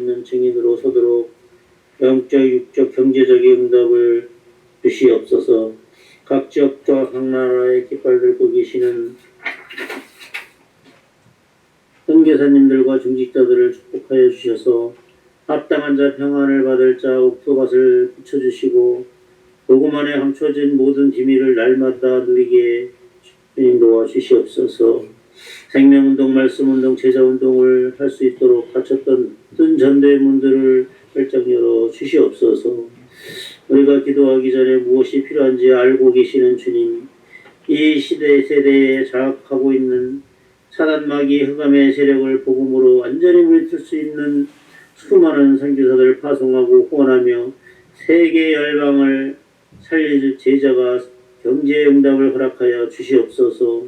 있는 증인으로 서도록 영적, 육적, 경제적인 응답을 주시옵소서. 각 지역과 각 나라의 깃발 들고 계시는 선교사님들과 중직자들을 축복하여 주셔서 합당한 자, 평안을 받을 자, 옥토밭을 붙여주시고 복음 안에 감춰진 모든 비밀을 날마다 누리게 주님 도와주시옵소서. 생명운동, 말씀운동, 제자운동을 할 수 있도록 닫혔던 모든 전도의 문들을 활짝 열어 주시옵소서. 우리가 기도하기 전에 무엇이 필요한지 알고 계시는 주님, 이 세대에 장악하고 있는 사단 마귀 흑암의 세력을 복음으로 완전히 물리칠 수 있는 수많은 선교사들을 파송하고 후원하며 세계 열방을 살릴 제자가 경제의 응답을 허락하여 주시옵소서.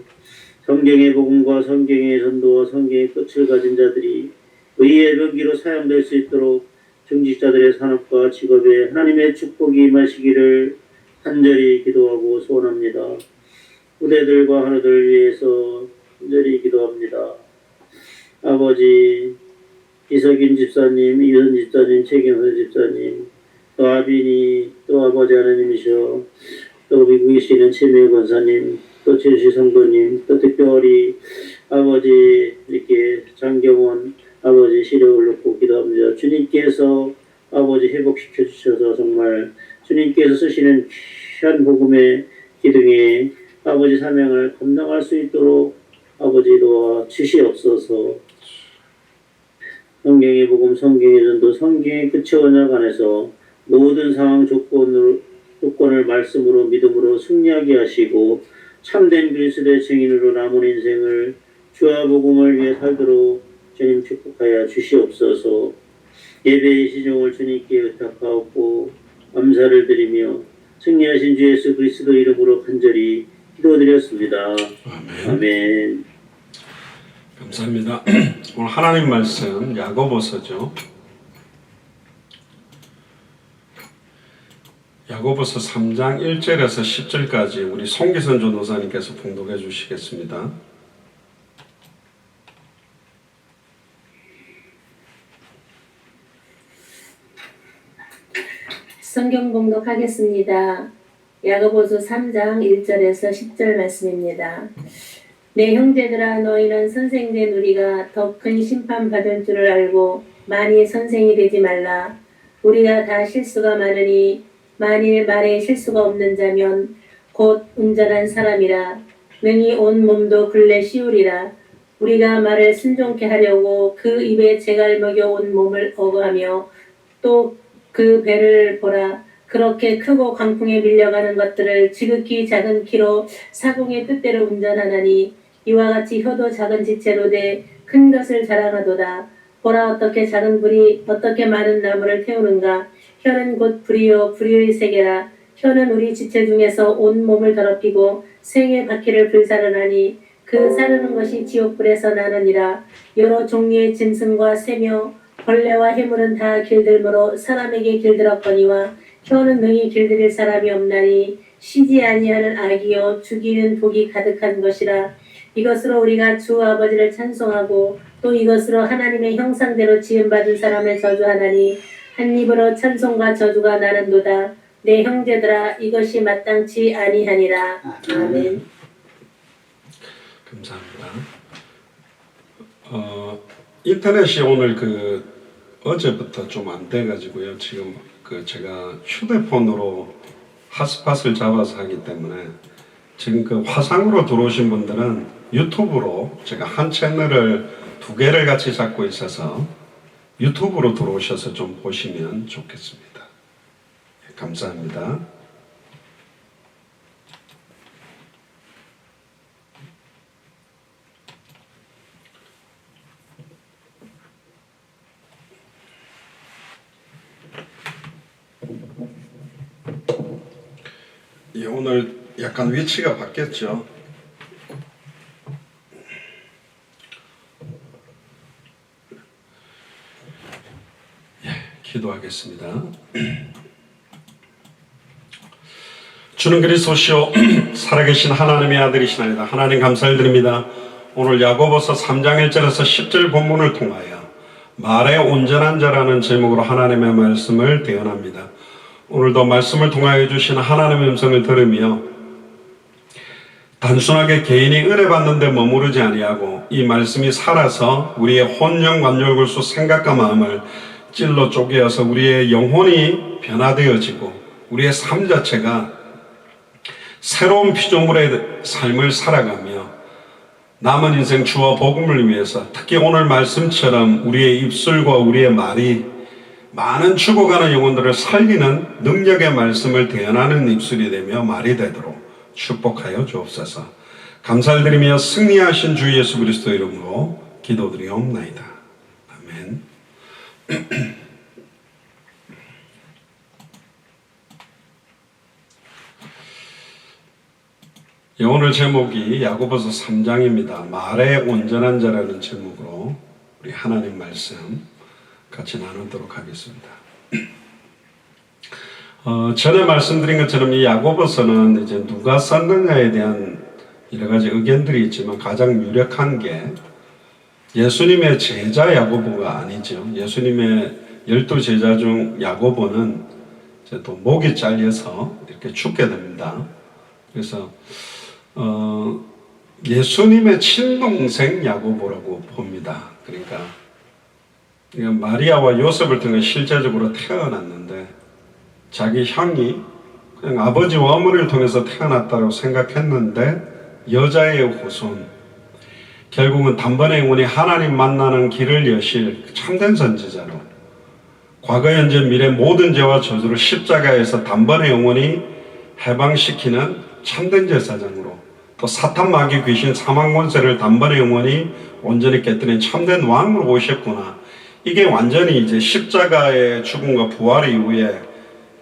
성경의 복음과 성경의 전도와 성경의 끝을 가진 자들이 의의 병기로 사용될 수 있도록 중직자들의 산업과 직업에 하나님의 축복이 임하시기를 간절히 기도하고 소원합니다. 후대들과 하나들 위해서 간절히 기도합니다. 아버지 이석인 집사님, 이현 집사님, 최경선 집사님, 또 아빈이, 또 아버지 하나님이셔, 또 미국에 계시는 최미애 권사님, 또 최시 성도님, 또 특별히 아버지 이렇게 장경원 아버지 시력을 놓고 기도합니다. 주님께서 아버지 회복시켜 주셔서 정말 주님께서 쓰시는 귀한 복음의 기둥에 아버지 사명을 감당할 수 있도록 아버지 도와 주시옵소서. 성경의 복음, 성경의 전도, 성경의 끝의 언약 안에서 모든 상황 조건을 말씀으로 믿음으로 승리하게 하시고 참된 그리스도의 증인으로 남은 인생을 주와 복음을 위해 살도록 주님 축복하여 주시옵소서. 예배의 시종을 주님께 의탁하옵고 감사를 드리며 승리하신 주 예수 그리스도 이름으로 간절히 기도드렸습니다. 아멘. 아멘. 감사합니다. 오늘 하나님 말씀 야고보서죠. 야고보서 3장 1절에서 10절까지 우리 송기선 전도사님께서 봉독해 주시겠습니다. 성경 봉독하겠습니다. 야고보서 3장 1절에서 10절 말씀입니다. 내 형제들아, 너희는 선생된 우리가 더 큰 심판받을 줄을 알고 만일 선생이 되지 말라. 우리가 다 실수가 많으니 만일 말에 실수가 없는 자면 곧 온전한 사람이라. 능히 온 몸도 근래 씌우리라. 우리가 말을 순종케 하려고 그 입에 재갈 먹여 온 몸을 어거하며 또 그 배를 보라. 그렇게 크고 광풍에 밀려가는 것들을 지극히 작은 키로 사공의 뜻대로 운전하나니 이와 같이 혀도 작은 지체로 돼 큰 것을 자랑하도다. 보라, 어떻게 작은 불이 어떻게 많은 나무를 태우는가. 혀는 곧 불이요 불의의 세계라. 혀는 우리 지체 중에서 온 몸을 더럽히고 생의 바퀴를 불사르나니 그 사르는 것이 지옥불에서 나느니라. 여러 종류의 짐승과 새며 벌레와 해물은 다 길들므로 사람에게 길들었거니와 혀는 능히 길들일 사람이 없나니 쉬지 아니하는 악이요 죽이는 독이 가득한 것이라. 이것으로 우리가 주 아버지를 찬송하고 또 이것으로 하나님의 형상대로 지음받은 사람을 저주하나니 한 입으로 찬송과 저주가 나는도다. 내 형제들아, 이것이 마땅치 아니하니라. 아멘. 감사합니다. 인터넷이 오늘 어제부터 좀 안 돼가지고요. 지금 제가 휴대폰으로 핫스팟을 잡아서 하기 때문에 지금 화상으로 들어오신 분들은 유튜브로 제가 한 채널을 2개를 같이 잡고 있어서 유튜브로 들어오셔서 좀 보시면 좋겠습니다. 감사합니다. 오늘 약간 위치가 바뀌었죠. 기도하겠습니다. 주는 그리스도시요 살아계신 하나님의 아들이시나이다. 하나님 감사를 드립니다. 오늘 야고보서 3장 1절에서 10절 본문을 통하여 말에 온전한 자라는 제목으로 하나님의 말씀을 대언합니다. 오늘도 말씀을 통하여 주시는 하나님의 음성을 들으며 단순하게 개인이 은혜 받는 데 머무르지 아니하고 이 말씀이 살아서 우리의 혼영 관절골수 생각과 마음을 찔러 쪼개어서 우리의 영혼이 변화되어지고 우리의 삶 자체가 새로운 피조물의 삶을 살아가며 남은 인생 주와 복음을 위해서 특히 오늘 말씀처럼 우리의 입술과 우리의 말이 많은 죽어가는 영혼들을 살리는 능력의 말씀을 대언하는 입술이 되며 말이 되도록 축복하여 주옵소서. 감사를 드리며 승리하신 주 예수 그리스도 이름으로 기도드리옵나이다. 아멘. 오늘 제목이 야고보서 3장입니다. 말에 온전한 자라는 제목으로 우리 하나님 말씀 같이 나누도록 하겠습니다. 전에 말씀드린 것처럼 이 야고보서는 이제 누가 썼느냐에 대한 여러 가지 의견들이 있지만 가장 유력한 게 예수님의 제자 야고보가 아니죠. 예수님의 12제자 중 야고보는 이제 또 목이 잘려서 이렇게 죽게 됩니다. 그래서 예수님의 친동생 야고보라고 봅니다. 그러니까 마리아와 요셉을 통해 실제적으로 태어났는데 자기 형이 그냥 아버지와 어머니를 통해서 태어났다고 생각했는데 여자의 후손, 결국은 단번에 영원히 하나님 만나는 길을 여실 참된 선지자로 과거 현재 미래 모든 죄와 저주를 십자가에서 단번에 영원히 해방시키는 참된 제사장으로 또 사탄 마귀 귀신 사망 권세를 단번에 영원히 온전히 깨뜨린 참된 왕으로 오셨구나. 이게 완전히 이제 십자가의 죽음과 부활 이후에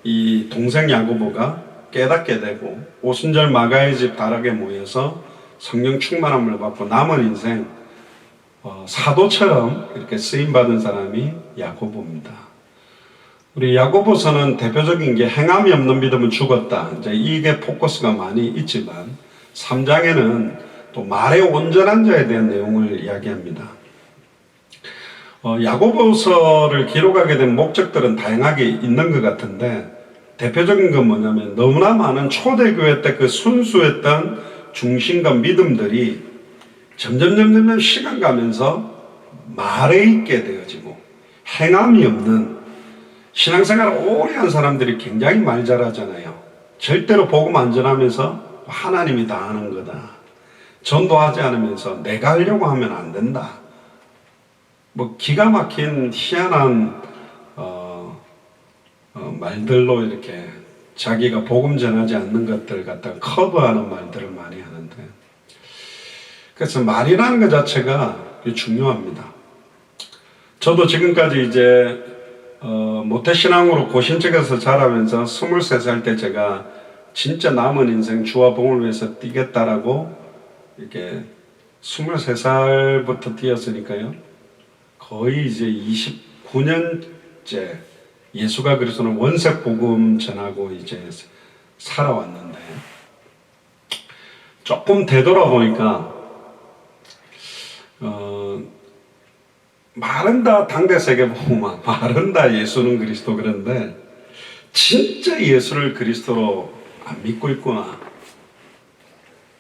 이 동생 야고보가 깨닫게 되고 오순절 마가의 집 다락에 모여서 성령 충만함을 받고 남은 인생 사도처럼 이렇게 쓰임받은 사람이 야고보입니다. 우리 야고보서는 대표적인 게 행함이 없는 믿음은 죽었다. 이제 이게 포커스가 많이 있지만 3장에는 또 말의 온전한 자에 대한 내용을 이야기합니다. 야고보서를 기록하게 된 목적들은 다양하게 있는 것 같은데 대표적인 건 뭐냐면 너무나 많은 초대교회 때 그 순수했던 중심과 믿음들이 점점 시간 가면서 말에 있게 되어지고 행함이 없는 신앙생활을 오래 한 사람들이 굉장히 말 잘하잖아요. 절대로 복음 안 전하면서 하나님이 다 하는 거다. 전도하지 않으면서 내가 하려고 하면 안 된다. 뭐 기가 막힌 희한한 말들로 이렇게 자기가 복음 전하지 않는 것들 갖다가 커버하는 말들을 많이 하는데 그래서 말이라는 것 자체가 중요합니다. 저도 지금까지 이제 모태신앙으로 고신척에서 자라면서 23살 때 제가 진짜 남은 인생 주와 복음을 위해서 뛰겠다라고 이렇게 23살부터 뛰었으니까요. 거의 이제 29년째 예수가 그리스도는 원색 복음 전하고 이제 살아왔는데 조금 되돌아보니까 말은 다 당대 세계복음만 말은 다 예수는 그리스도 그런데 진짜 예수를 그리스도로 안 믿고 있구나.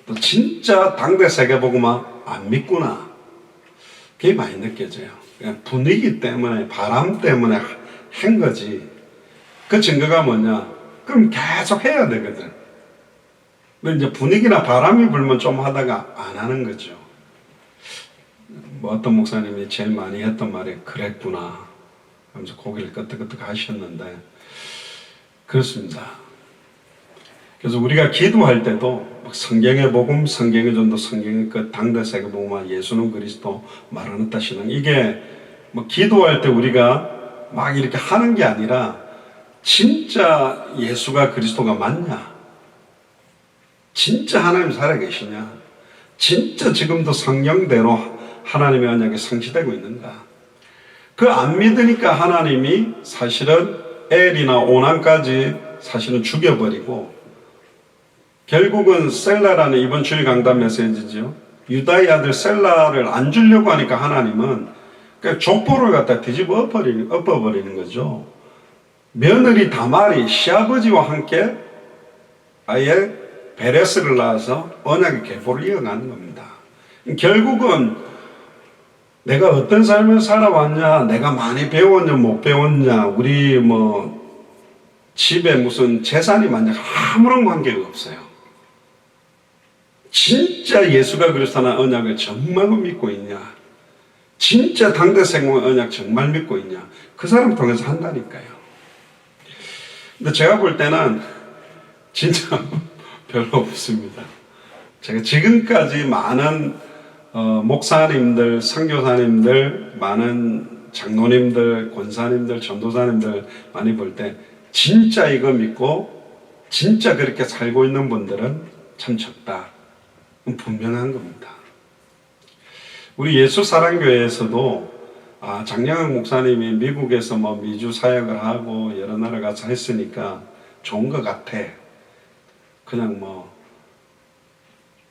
또 진짜 당대 세계복음만 안 믿구나. 그게 많이 느껴져요. 그냥 분위기 때문에 바람 때문에 한 거지. 그 증거가 뭐냐? 그럼 계속 해야 되거든. 근데 이제 분위기나 바람이 불면 좀 하다가 안 하는 거죠. 뭐 어떤 목사님이 제일 많이 했던 말이 그랬구나 하면서 고개를 끄덕끄덕 하셨는데 그렇습니다. 그래서 우리가 기도할 때도 성경의 복음, 성경의 전도, 성경의 그 당대 세계복음과 예수는 그리스도 마라나타 신앙 이게 뭐 기도할 때 우리가 막 이렇게 하는 게 아니라 진짜 예수가 그리스도가 맞냐? 진짜 하나님 살아계시냐? 진짜 지금도 성령대로 하나님의 언약이 성취되고 있는가? 그 안 믿으니까 하나님이 사실은 엘이나 오난까지 사실은 죽여버리고 결국은 셀라라는 이번 주일 강단 메시지죠. 유다의 아들 셀라를 안 주려고 하니까 하나님은 그러니까 족보를 갖다 뒤집어 엎어버리는 거죠. 며느리 다말이 시아버지와 함께 아예 베레스를 낳아서 언약의 계보를 이어가는 겁니다. 결국은 내가 어떤 삶을 살아왔냐, 내가 많이 배웠냐, 못 배웠냐, 우리 집에 무슨 재산이 많냐, 아무런 관계가 없어요. 진짜 예수가 그리스도는 언약을 정말로 믿고 있냐, 진짜 당대 생명의 언약 정말 믿고 있냐, 그 사람 통해서 한다니까요. 근데 제가 볼 때는 진짜 별로 없습니다. 제가 지금까지 많은 목사님들, 선교사님들, 많은 장로님들, 권사님들, 전도사님들 많이 볼 때 진짜 이거 믿고 진짜 그렇게 살고 있는 분들은 참 적다. 분명한 겁니다. 우리 예수사랑교회에서도 장영학 목사님이 미국에서 미주 사역을 하고 여러 나라 가서 했으니까 좋은 것 같아. 그냥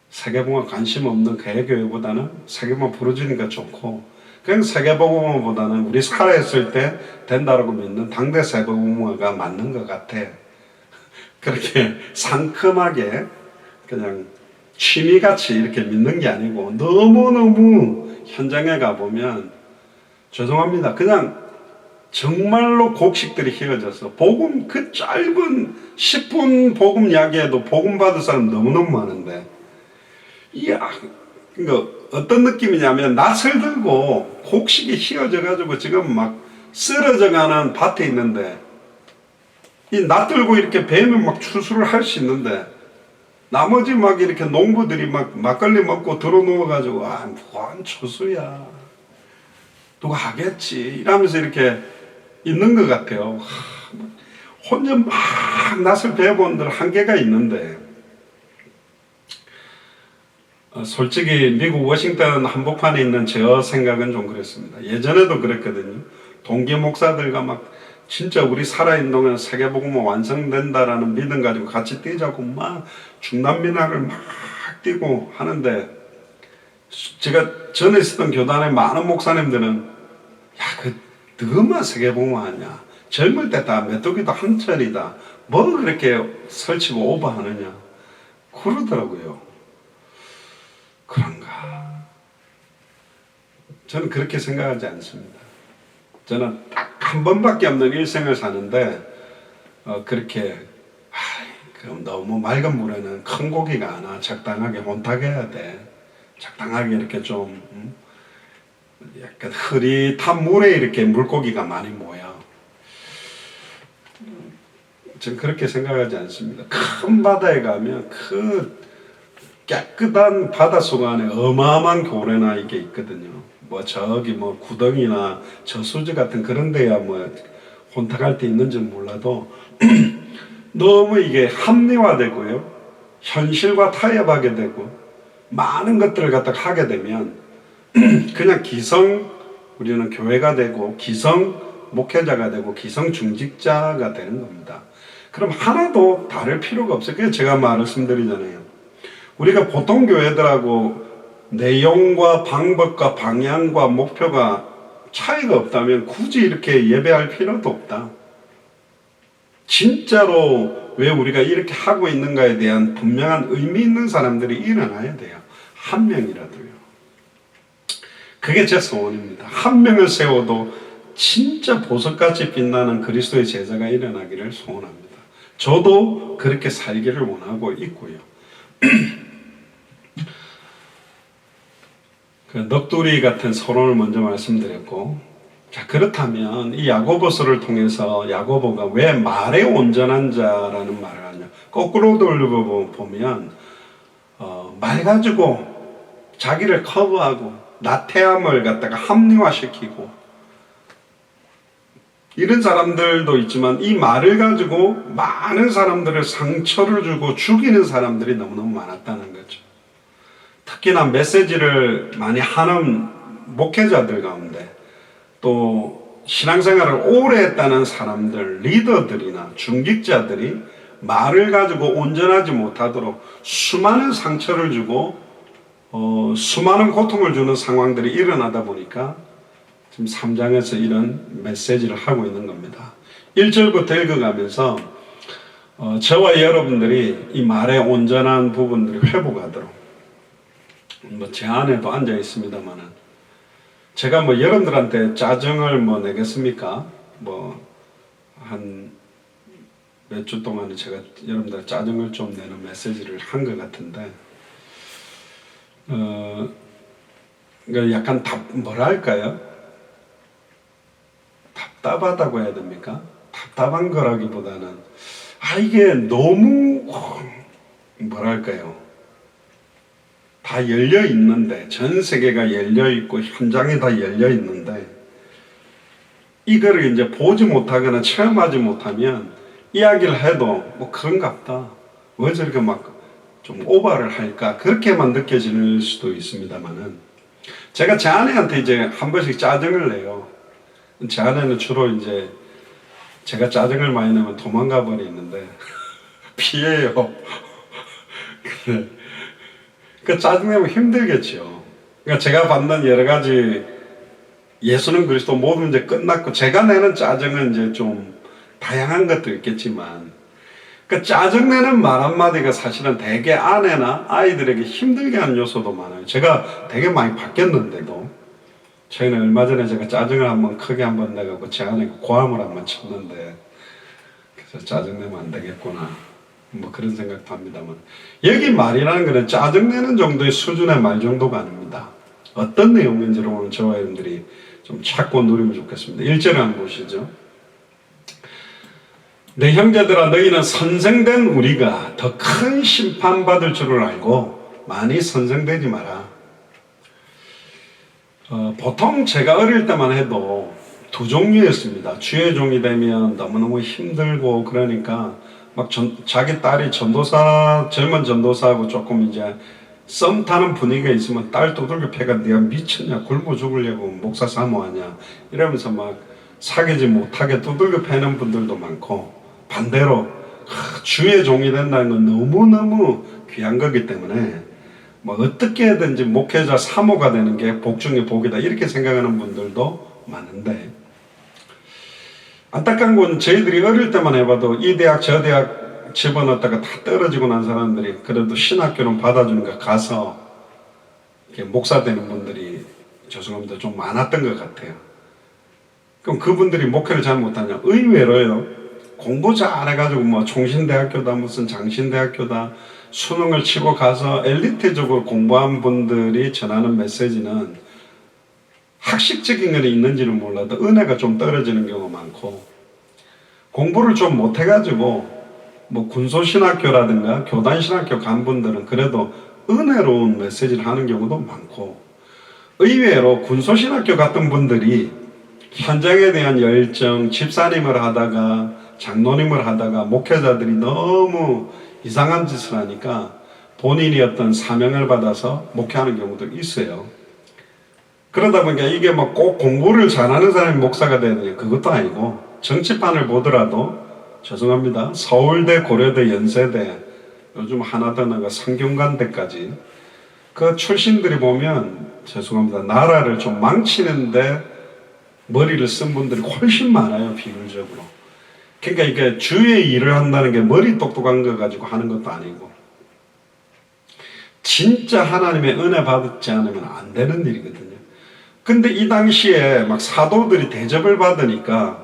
세계복음 관심 없는 개교회보다는 세계복음 부르주니까 좋고, 그냥 세계복음보다는 우리 살아있을 때 된다라고 믿는 당대 세계복음화가 맞는 것 같아. 그렇게 상큼하게 그냥 취미같이 이렇게 믿는 게 아니고, 너무너무 현장에 가보면 죄송합니다. 그냥 정말로 곡식들이 휘어져서 복음, 그 짧은 10분 복음 이야기에도 복음 받을 사람 너무너무 많은데, 이야, 그러니까 어떤 느낌이냐면 낫을 들고 곡식이 휘어져 가지고 지금 막 쓰러져 가는 밭에 있는데, 이 낫 들고 이렇게 배면 막 추수를 할 수 있는데, 나머지 막 이렇게 농부들이 막 막걸리 먹고 들어 누워 가지고 뭔 추수야, 누가 하겠지 이러면서 이렇게 있는 것 같아요. 혼자 막 낫을 베어본들 한계가 있는데, 솔직히 미국 워싱턴 한복판에 있는 제 생각은 좀 그랬습니다. 예전에도 그랬거든요. 동기 목사들과 막 진짜 우리 살아있는 동안 세계복음 완성된다라는 믿음 가지고 같이 뛰자고 막 중남미나를 막 뛰고 하는데, 제가 전에 있었던 교단의 많은 목사님들은 너만 세계복음 하냐, 젊을 때 다 메뚜기도 한철이다, 뭐 그렇게 설치고 오버하느냐 그러더라고요. 그런가? 저는 그렇게 생각하지 않습니다. 저는 딱 한 번밖에 없는 일생을 사는데 그렇게 그럼 너무 맑은 물에는 큰 고기가 안 와. 적당하게 혼탁해야 돼. 적당하게 이렇게 좀 약간 흐릿한 물에 이렇게 물고기가 많이 모여. 저는 그렇게 생각하지 않습니다. 큰 바다에 가면 그 깨끗한 바닷속 안에 어마어마한 고래나 이게 있거든요. 저기 구덩이나 저수지 같은 그런 데야 혼탁할 때 있는지 몰라도 너무 이게 합리화되고요, 현실과 타협하게 되고 많은 것들을 갖다가 하게 되면 그냥 우리는 교회가 되고 기성 목회자가 되고 기성 중직자가 되는 겁니다. 그럼 하나도 다를 필요가 없어요. 그래서 제가 말씀드리잖아요. 우리가 보통 교회들하고 내용과 방법과 방향과 목표가 차이가 없다면 굳이 이렇게 예배할 필요도 없다. 진짜로 왜 우리가 이렇게 하고 있는가에 대한 분명한 의미 있는 사람들이 일어나야 돼요. 한 명이라도요. 그게 제 소원입니다. 한 명을 세워도 진짜 보석같이 빛나는 그리스도의 제자가 일어나기를 소원합니다. 저도 그렇게 살기를 원하고 있고요. 그 넋두리 같은 서론을 먼저 말씀드렸고, 자, 그렇다면 이 야고보서를 통해서 야고보가 왜 말에 온전한 자라는 말을 하냐, 거꾸로 돌려보면 말 가지고 자기를 커버하고 나태함을 갖다가 합리화시키고 이런 사람들도 있지만, 이 말을 가지고 많은 사람들을 상처를 주고 죽이는 사람들이 너무너무 많았다는 거죠. 특히나 메시지를 많이 하는 목회자들 가운데, 또 신앙생활을 오래 했다는 사람들, 리더들이나 중직자들이 말을 가지고 온전하지 못하도록 수많은 상처를 주고 수많은 고통을 주는 상황들이 일어나다 보니까 지금 3장에서 이런 메시지를 하고 있는 겁니다. 1절부터 읽어가면서 저와 여러분들이 이 말의 온전한 부분들이 회복하도록, 뭐 제 안에도 앉아 있습니다만은, 제가 뭐 여러분들한테 짜증을 뭐 내겠습니까? 뭐 한 몇 주 동안에 제가 여러분들 짜증을 좀 내는 메시지를 한 것 같은데, 그러니까 약간 뭐랄까요? 답답하다고 해야 됩니까? 답답한 거라기보다는 이게 너무 뭐랄까요? 다 열려 있는데, 전 세계가 열려 있고 현장이 다 열려 있는데, 이거를 이제 보지 못하거나 체험하지 못하면 이야기를 해도 뭐 그런갑다, 왜 저렇게 막 좀 오버를 할까, 그렇게만 느껴질 수도 있습니다만은, 제가 제 아내한테 이제 한 번씩 짜증을 내요. 제 아내는 주로 이제 제가 짜증을 많이 내면 도망가 버리는데 피해요. 그 짜증내면 힘들겠죠. 그러니까 제가 받는 여러 가지, 예수는 그리스도 모든 문제 끝났고, 제가 내는 짜증은 이제 좀 다양한 것도 있겠지만, 그 짜증내는 말 한마디가 사실은 되게 아내나 아이들에게 힘들게 하는 요소도 많아요. 제가 되게 많이 바뀌었는데도, 최근에 얼마 전에 제가 짜증을 한번 크게 한번 내가고 제 아내가 고함을 한번 쳤는데, 그래서 짜증내면 안 되겠구나, 뭐 그런 생각도 합니다만, 여기 말이라는 것은 짜증내는 정도의 수준의 말 정도가 아닙니다. 어떤 내용인지를 오늘 저와 여러분들이 좀 찾고 누리면 좋겠습니다. 1절을 한번 보시죠. 내 형제들아, 너희는 선생된 우리가 더 큰 심판받을 줄을 알고 많이 선생되지 마라. 보통 제가 어릴 때만 해도 두 종류였습니다. 주의 종이 되면 너무너무 힘들고, 그러니까 막 자기 딸이 젊은 전도사하고 조금 이제 썸 타는 분위기가 있으면 딸 두들겨 패가 네가 미쳤냐, 굶어 죽으려고 목사 사모하냐 이러면서 막 사귀지 못하게 두들겨 패는 분들도 많고, 반대로 주의 종이 된다는 건 너무너무 귀한 거기 때문에 뭐 어떻게든지 목회자 사모가 되는 게 복 중에 복이다, 이렇게 생각하는 분들도 많은데, 안타까운 건 저희들이 어릴 때만 해봐도 이 대학 저 대학 집어넣었다가 다 떨어지고 난 사람들이 그래도 신학교는 받아주니까 가서 이렇게 목사 되는 분들이 죄송합니다 좀 많았던 것 같아요. 그럼 그분들이 목회를 잘 못하냐? 의외로요, 공부 잘해가지고 뭐 총신대학교다 무슨 장신대학교다 수능을 치고 가서 엘리트적으로 공부한 분들이 전하는 메시지는 학식적인 건 있는지는 몰라도 은혜가 좀 떨어지는 경우가 많고, 공부를 좀 못해가지고 뭐 군소신학교라든가 교단신학교 간 분들은 그래도 은혜로운 메시지를 하는 경우도 많고, 의외로 군소신학교 같은 분들이 현장에 대한 열정, 집사님을 하다가 장로님을 하다가 목회자들이 너무 이상한 짓을 하니까 본인이 어떤 사명을 받아서 목회하는 경우도 있어요. 그러다 보니까 이게 뭐 꼭 공부를 잘하는 사람이 목사가 되야 되냐, 그것도 아니고, 정치판을 보더라도 죄송합니다, 서울대, 고려대, 연세대, 요즘 하나 더 나가 성균관대까지 그 출신들이 보면 죄송합니다, 나라를 좀 망치는데 머리를 쓴 분들이 훨씬 많아요, 비율적으로. 그러니까 이게 주의 일을 한다는 게 머리 똑똑한 거 가지고 하는 것도 아니고, 진짜 하나님의 은혜 받지 않으면 안 되는 일이거든요. 근데 이 당시에 막 사도들이 대접을 받으니까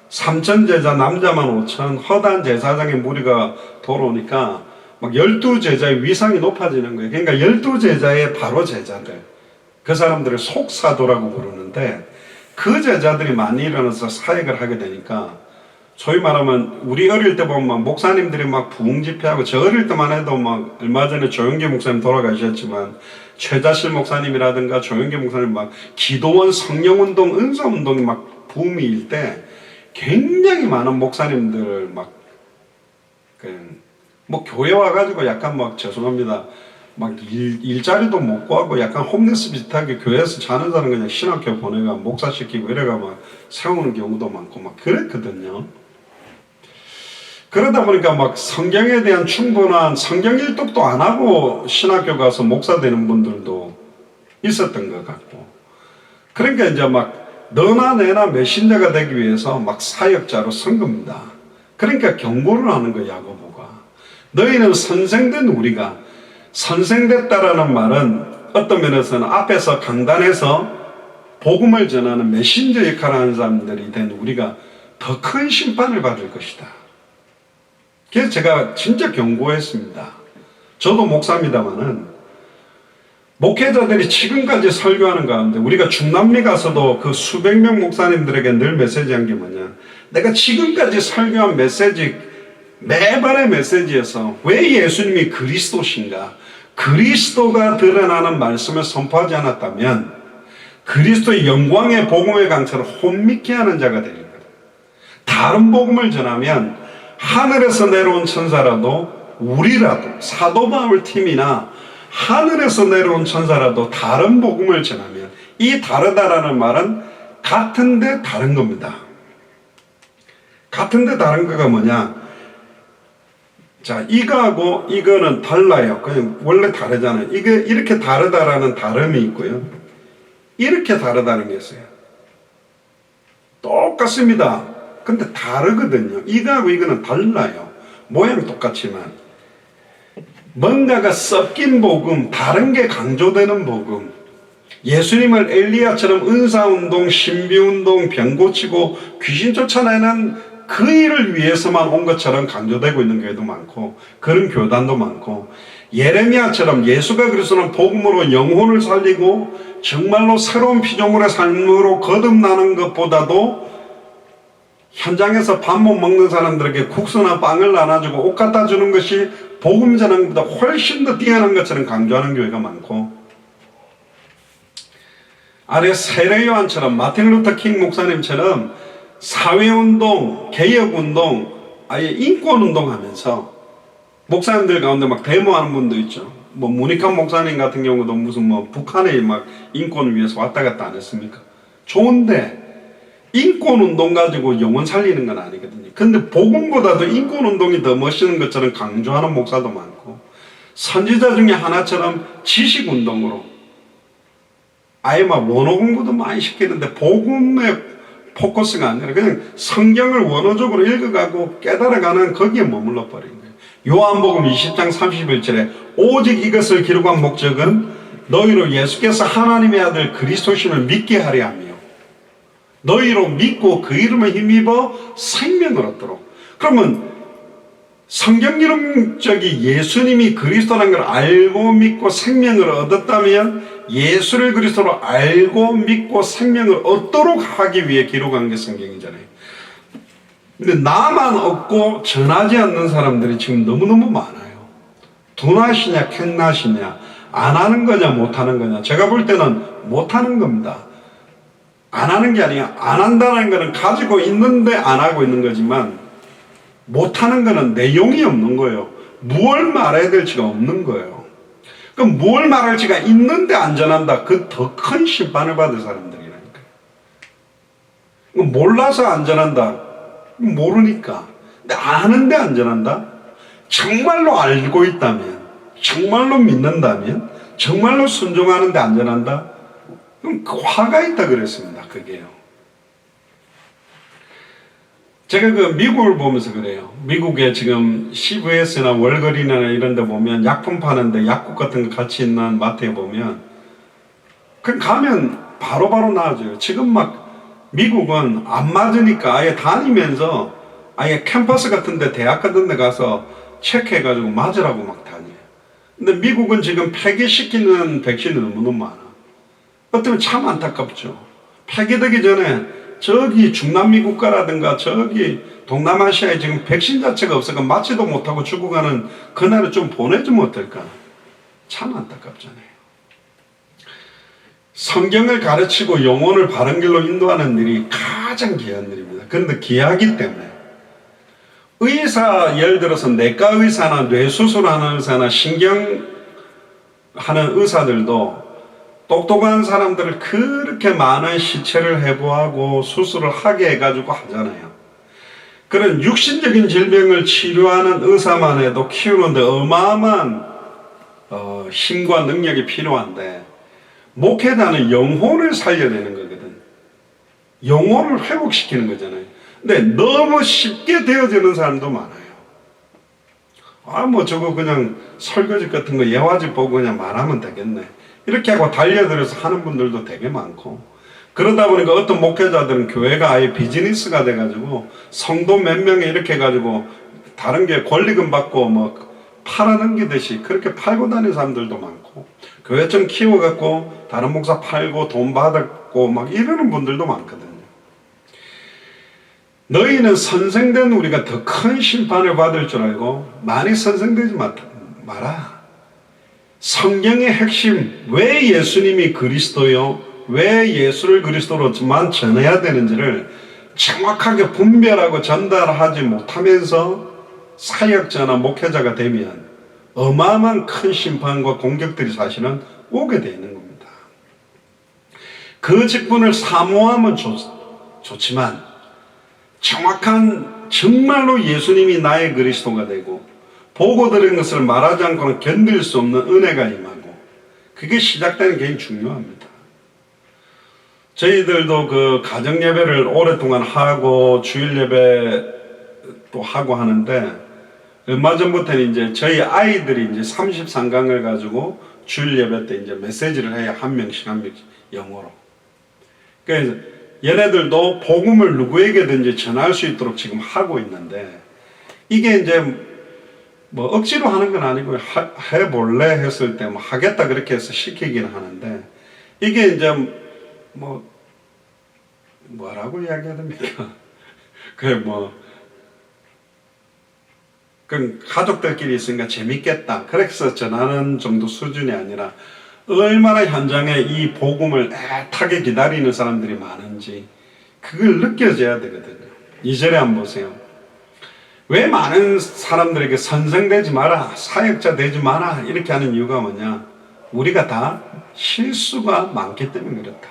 3천 제자 남자만 5천, 허다한 제사장의 무리가 돌아오니까 막 12제자의 위상이 높아지는 거예요. 그러니까 12제자의 바로 제자들, 그 사람들을 속사도라고 부르는데, 그 제자들이 많이 일어나서 사역을 하게 되니까, 소위 말하면 우리 어릴 때 보면 막 목사님들이 막 부흥집회하고, 저 어릴 때만 해도 막 얼마 전에 조영기 목사님 돌아가셨지만 최자실 목사님이라든가 조영기 목사님 막 기도원, 성령운동, 은사운동이 막 붐일 때 굉장히 많은 목사님들 막 뭐 교회 와가지고 약간 막 죄송합니다 막 일자리도 못 구하고 약간 홈리스 비슷하게 교회에서 자는 사람 그냥 신학교 보내가 목사시키고 이래가 막 세우는 경우도 많고 막 그랬거든요. 그러다 보니까 막 성경에 대한 충분한 성경 일독도 안 하고 신학교 가서 목사 되는 분들도 있었던 것 같고, 그러니까 이제 막 너나 내나 메신저가 되기 위해서 막 사역자로 선 겁니다. 그러니까 경고를 하는 거예요, 야고보가. 너희는 선생된 우리가, 선생됐다라는 말은 어떤 면에서는 앞에서 강단에서 복음을 전하는 메신저 역할을 하는 사람들이 된 우리가 더 큰 심판을 받을 것이다. 그래서 제가 진짜 경고했습니다. 저도 목사입니다마는 목회자들이 지금까지 설교하는 가운데 우리가 중남미 가서도 그 수백 명 목사님들에게 늘 메시지한 게 뭐냐, 내가 지금까지 설교한 메시지, 매번의 메시지에서 왜 예수님이 그리스도신가, 그리스도가 드러나는 말씀을 선포하지 않았다면 그리스도의 영광의 복음의 강처를 혼미케 하는 자가 되는 거다. 다른 복음을 전하면 하늘에서 내려온 천사라도, 우리라도, 사도 바울 팀이나 하늘에서 내려온 천사라도 다른 복음을 전하면, 이 다르다라는 말은 같은데 다른 겁니다. 같은데 다른 거가 뭐냐, 자, 이거하고 이거는 달라요. 그냥 원래 다르잖아요. 이게 이렇게 다르다라는 다름이 있고요, 이렇게 다르다는 게 있어요. 똑같습니다. 근데 다르거든요. 이거하고 이거는 달라요. 모양 똑같지만 뭔가가 섞인 복음, 다른 게 강조되는 복음. 예수님을 엘리야처럼 은사운동, 신비운동, 병 고치고 귀신 쫓아내는 그 일을 위해서만 온 것처럼 강조되고 있는 교회도 많고, 그런 교단도 많고, 예레미야처럼 예수가 그리스도는 복음으로 영혼을 살리고 정말로 새로운 피조물의 삶으로 거듭나는 것보다도 현장에서 밥 못 먹는 사람들에게 국수나 빵을 나눠주고 옷 갖다 주는 것이 복음 전하는 것보다 훨씬 더 뛰어난 것처럼 강조하는 교회가 많고, 아래 세례요한처럼, 마틴 루터 킹 목사님처럼 사회운동, 개혁운동, 아예 인권운동 하면서 목사님들 가운데 막 데모하는 분도 있죠. 뭐 문익환 목사님 같은 경우도 무슨 뭐 북한의 막 인권을 위해서 왔다 갔다 안 했습니까? 좋은데 인권운동 가지고 영혼 살리는 건 아니거든요. 근데 복음보다도 인권운동이 더 멋있는 것처럼 강조하는 목사도 많고, 선지자 중에 하나처럼 지식운동으로 아예 막 원어 공부도 많이 시키는데 복음의 포커스가 아니라 그냥 성경을 원어적으로 읽어가고 깨달아가는 거기에 머물러 버린 거예요. 요한복음 20장 31절에 오직 이것을 기록한 목적은 너희로 예수께서 하나님의 아들 그리스도심을 믿게 하려 하며 너희로 믿고 그 이름을 힘입어 생명을 얻도록. 그러면 성경 이름적인 예수님이 그리스도라는 걸 알고 믿고 생명을 얻었다면 예수를 그리스도로 알고 믿고 생명을 얻도록 하기 위해 기록한 게 성경이잖아요. 근데 나만 얻고 전하지 않는 사람들이 지금 너무너무 많아요. 두낫이냐 캔낫이냐, 안 하는 거냐 못하는 거냐. 제가 볼 때는 못하는 겁니다. 안 하는 게 아니야. 안 한다는 거는 가지고 있는데 안 하고 있는 거지만, 못하는 거는 내용이 없는 거예요. 무엇을 말해야 될지가 없는 거예요. 그럼 뭘 말할지가 있는데 안 전한다. 그 더 큰 심판을 받을 사람들이라니까. 몰라서 안 전한다. 모르니까. 근데 아는데 안 전한다. 정말로 알고 있다면, 정말로 믿는다면, 정말로 순종하는데 안 전한다. 그럼 그 화가 있다 그랬습니다. 그게요. 제가 그 미국을 보면서 그래요. 미국에 지금 CVS나 월거리나 이런 데 보면 약품 파는데 약국 같은 거 같이 있는 마트에 보면 그냥 가면 바로바로 나와줘요. 지금 막 미국은 안 맞으니까 아예 다니면서 아예 캠퍼스 같은 데, 대학 같은 데 가서 체크해가지고 맞으라고 막 다녀요. 근데 미국은 지금 폐기시키는 백신이 너무너무 많아. 어쩌면 참 안타깝죠. 폐기되기 전에 저기 중남미 국가라든가 저기 동남아시아에 지금 백신 자체가 없어서 맞지도 못하고 죽어가는 그날을 좀 보내주면 어떨까. 참 안타깝잖아요. 성경을 가르치고 영혼을 바른 길로 인도하는 일이 가장 귀한 일입니다. 그런데 귀하기 때문에 의사, 예를 들어서 내과 의사나 뇌수술하는 의사나 신경하는 의사들도 똑똑한 사람들을 그렇게 많은 시체를 해부하고 수술을 하게 해가지고 하잖아요. 그런 육신적인 질병을 치료하는 의사만 해도 키우는데 어마어마한 힘과 능력이 필요한데, 목회자는 영혼을 살려내는 거거든. 영혼을 회복시키는 거잖아요. 근데 너무 쉽게 되어지는 사람도 많아요. 뭐 저거 그냥 설거지 같은 거 예화집 보고 그냥 말하면 되겠네. 이렇게 하고 달려들어서 하는 분들도 되게 많고, 그러다 보니까 어떤 목회자들은 교회가 아예 비즈니스가 돼가지고 성도 몇 명이 이렇게 해가지고 다른 게 권리금 받고 뭐 팔아넘기듯이 그렇게 팔고 다니는 사람들도 많고, 교회 좀 키워갖고 다른 목사 팔고 돈 받았고 막 이러는 분들도 많거든요. 너희는 선생된 우리가 더 큰 심판을 받을 줄 알고 많이 선생되지 마라. 성경의 핵심, 왜 예수님이 그리스도요, 왜 예수를 그리스도로만 전해야 되는지를 정확하게 분별하고 전달하지 못하면서 사역자나 목회자가 되면 어마어마한 큰 심판과 공격들이 사실은 오게 되어 있는 겁니다. 그 직분을 사모하면 좋지만 정확한, 정말로 예수님이 나의 그리스도가 되고 보고 들은 것을 말하지 않고는 견딜 수 없는 은혜가 임하고, 그게 시작되는 게 중요합니다. 저희들도 그 가정 예배를 오랫동안 하고 주일 예배도 하고 하는데, 얼마 전부터는 이제 저희 아이들이 이제 33강을 가지고 주일 예배 때 이제 메시지를 해야 한 명씩 영어로. 그래서 얘네들도 복음을 누구에게든지 전할 수 있도록 지금 하고 있는데, 이게 이제 뭐 억지로 하는 건 아니고 해볼래 했을 때 뭐 하겠다 그렇게 해서 시키기는 하는데, 이게 이제 뭐라고 이야기해야 됩니까? 그냥 가족들끼리 있으니까 재밌겠다 그래서 전하는 정도 수준이 아니라, 얼마나 현장에 이 복음을 애타게 기다리는 사람들이 많은지 그걸 느껴져야 되거든요. 2절에 한번 보세요. 왜 많은 사람들에게 선생되지 마라, 사역자 되지 마라 이렇게 하는 이유가 뭐냐? 우리가 다 실수가 많기 때문에 그렇다.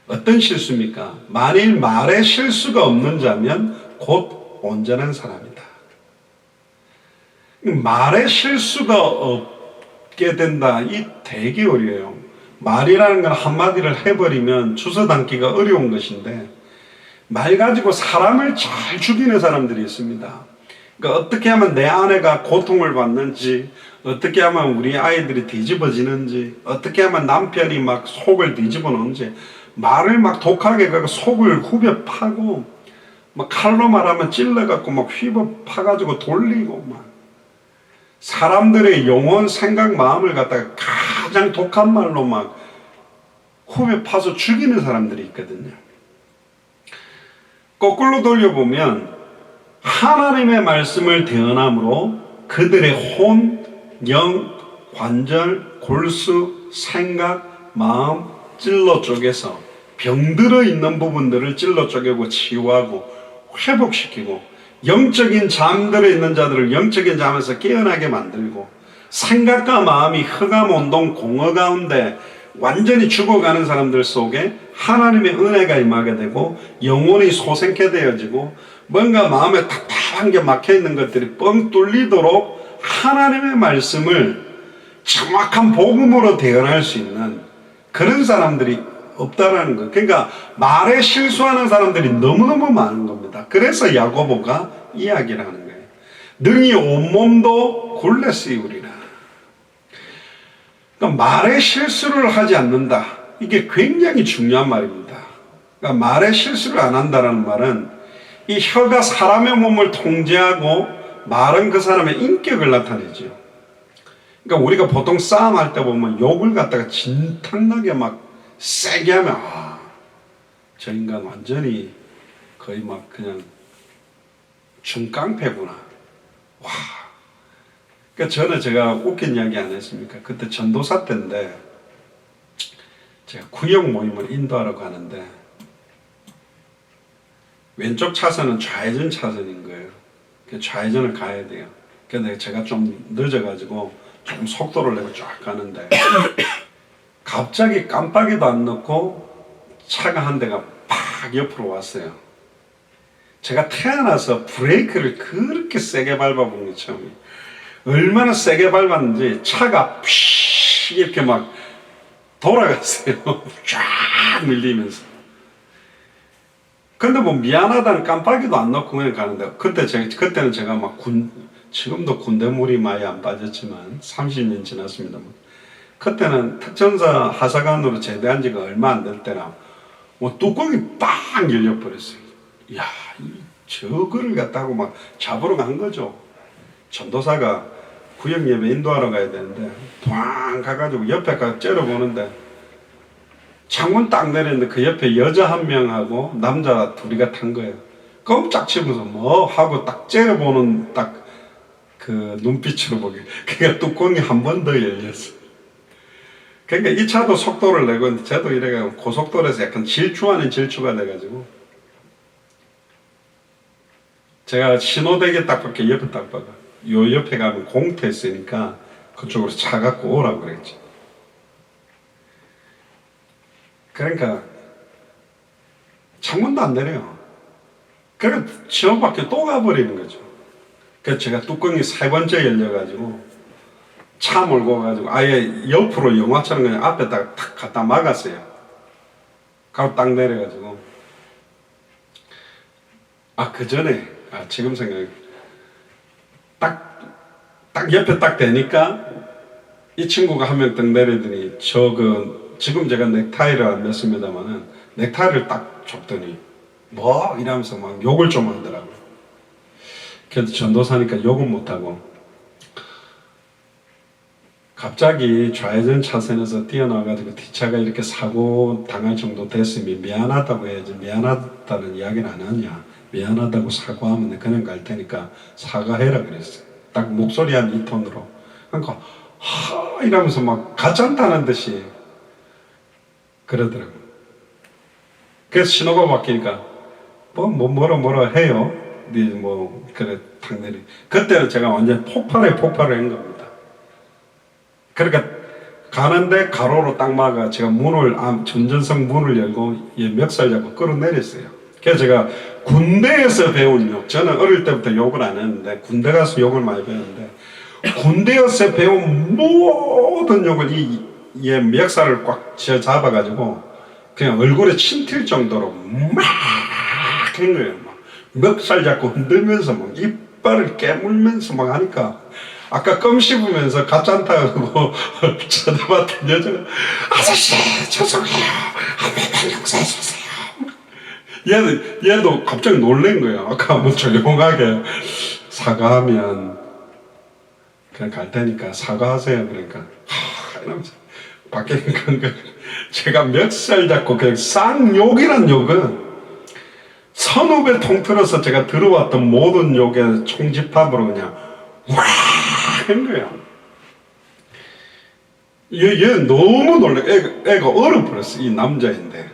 어떤 실수입니까? 만일 말에 실수가 없는 자면 곧 온전한 사람이다. 말에 실수가 없게 된다, 이 되게 어려워요. 말이라는 건 한마디를 해버리면 주워 담기가 어려운 것인데, 말 가지고 사람을 잘 죽이는 사람들이 있습니다. 그러니까 어떻게 하면 내 아내가 고통을 받는지, 어떻게 하면 우리 아이들이 뒤집어지는지, 어떻게 하면 남편이 막 속을 뒤집어 놓는지, 말을 막 독하게 가고 속을 후벼 파고, 막 칼로 말하면 찔러갖고 막 휘버 파가지고 돌리고, 막 사람들의 영혼, 생각, 마음을 갖다가 가장 독한 말로 막 후벼 파서 죽이는 사람들이 있거든요. 거꾸로 돌려보면 하나님의 말씀을 대언함으로 그들의 혼, 영, 관절, 골수, 생각, 마음 찔러 쪼개서 병들어 있는 부분들을 찔러 쪼개고 치유하고 회복시키고, 영적인 잠들어 있는 자들을 영적인 잠에서 깨어나게 만들고, 생각과 마음이 흑암온동 공허 가운데 완전히 죽어가는 사람들 속에 하나님의 은혜가 임하게 되고, 영혼이 소생케 되어지고, 뭔가 마음에 답답한 게 막혀있는 것들이 뻥 뚫리도록 하나님의 말씀을 정확한 복음으로 대언할 수 있는 그런 사람들이 없다라는 거. 그러니까 말에 실수하는 사람들이 너무너무 많은 겁니다. 그래서 야고보가 이야기를 하는 거예요. 능히 온몸도 굴레 씌우리라. 그러니까 말에 실수를 하지 않는다, 이게 굉장히 중요한 말입니다. 그러니까 말에 실수를 안 한다는 말은 이 혀가 사람의 몸을 통제하고 말은 그 사람의 인격을 나타내죠. 그러니까 우리가 보통 싸움할 때 보면 욕을 갖다가 진탕나게 막 세게 하면, 저 인간 완전히 거의 막 그냥 중깡패구나. 와. 그러니까 저는 제가 웃긴 이야기 안 했습니까? 그때 전도사 때인데 제가 구역 모임을 인도하러 가는데 왼쪽 차선은 좌회전 차선인 거예요. 좌회전을 가야 돼요. 근데 제가 좀 늦어가지고 조금 속도를 내고 쫙 가는데 갑자기 깜빡이도 안 넣고 차가 한 대가 팍 옆으로 왔어요. 제가 태어나서 브레이크를 그렇게 세게 밟아본 게 처음이에요. 얼마나 세게 밟았는지 차가 피 이렇게 막 돌아갔어요. 쫙 밀리면서. 근데 뭐 미안하다는 깜빡이도 안 넣고 그냥 가는데 그때는 제가 막 지금도 군대물이 많이 안 빠졌지만 30년 지났습니다. 그때는 특전사 하사관으로 제대한 지가 얼마 안 될 때라 뭐 뚜껑이 빵 열려버렸어요. 이야, 저거를 갖다고 막 잡으러 간 거죠. 전도사가 구역 예배 인도하러 가야 되는데 꽝 가가지고 옆에 가 째려보는데 창문 딱 내렸는데 그 옆에 여자 한 명하고 남자 둘이가 탄 거예요. 깜짝 치면서 뭐 하고 딱 째려보는 딱 그 눈빛으로 보기. 그러니까 뚜껑이 한 번 더 열렸어. 그러니까 이 차도 속도를 내고 있는데 저도 이래가 고속도로에서 약간 질주 아닌 질주가 돼가지고 제가 신호대게 딱 밖에 옆에 딱 봐가 요 옆에 가면 공터 있으니까 그쪽으로 차 갖고 오라고 그랬지. 그러니까 창문도 안 내려요. 그러니까 신호밖에 또 가버리는 거죠. 그래서 제가 뚜껑이 3번째 열려가지고 차 몰고 가지고 아예 옆으로 영화처럼 그냥 앞에다 탁 갖다 막았어요. 가고 딱 내려가지고 그 전에 지금 생각해 딱 옆에 딱 대니까 이 친구가 한 명 딱 내리더니 지금 제가 넥타이를 안 맸습니다만은 넥타이를 딱 줬더니 뭐 이러면서 막 욕을 좀 하더라고요. 그래도 전도사니까 욕은 못하고 갑자기 좌회전 차선에서 뛰어나와가지고 뒷차가 이렇게 사고 당할 정도 됐으면 미안하다고 해야지. 미안하다는 이야기는 안 하냐. 미안하다고 사과하면 그냥 갈 테니까 사과해라 그랬어요. 딱 목소리 한 이 톤으로. 그러니까 이러면서 막 가짠다는 듯이 그러더라고요. 그래서 신호가 바뀌니까 뭐라 해요. 뭐 그래 탁 내리. 그때는 제가 완전 폭발을 한 겁니다. 그러니까 가는데 가로로 딱 막아 제가 운전석 문을 열고 멱살 잡고 끌어내렸어요. 그래서 제가 군대에서 배운 욕, 저는 어릴 때부터 욕을 안 했는데 군대 가서 욕을 많이 배웠는데 군대에서 배운 모든 욕을 이 멱살을 꽉 쥐어 잡아가지고 그냥 얼굴에 침 튈 정도로 막 한 거예요. 막 멱살 잡고 흔들면서 막 이빨을 깨물면서 막 하니까 아까 껌 씹으면서 가짠타고 쳐다봤던 여자가 아저씨 죄송해요 한 번만 용서해주세요. 얘도 갑자기 놀란 거예요. 아까 뭐 조용하게 사과하면 그냥 갈 테니까 사과하세요. 그러니까 이러면서 밖에 그러니까 제가 멱살 잡고 그냥 쌍욕이란 욕은 선후배 통틀어서 제가 들어왔던 모든 욕의 총집합으로 그냥 와 한 거야. 얘 너무 놀래. 애가 얼어버렸어. 이 남자인데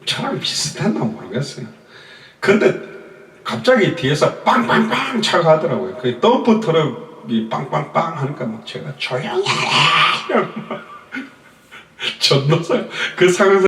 저랑 비슷했나 모르겠어요. 근데 갑자기 뒤에서 빵빵빵 차가 하더라고요. 그 덤프 트럭이 빵빵빵 하니까 막 제가 조용히 해. 전도사 그 상황에서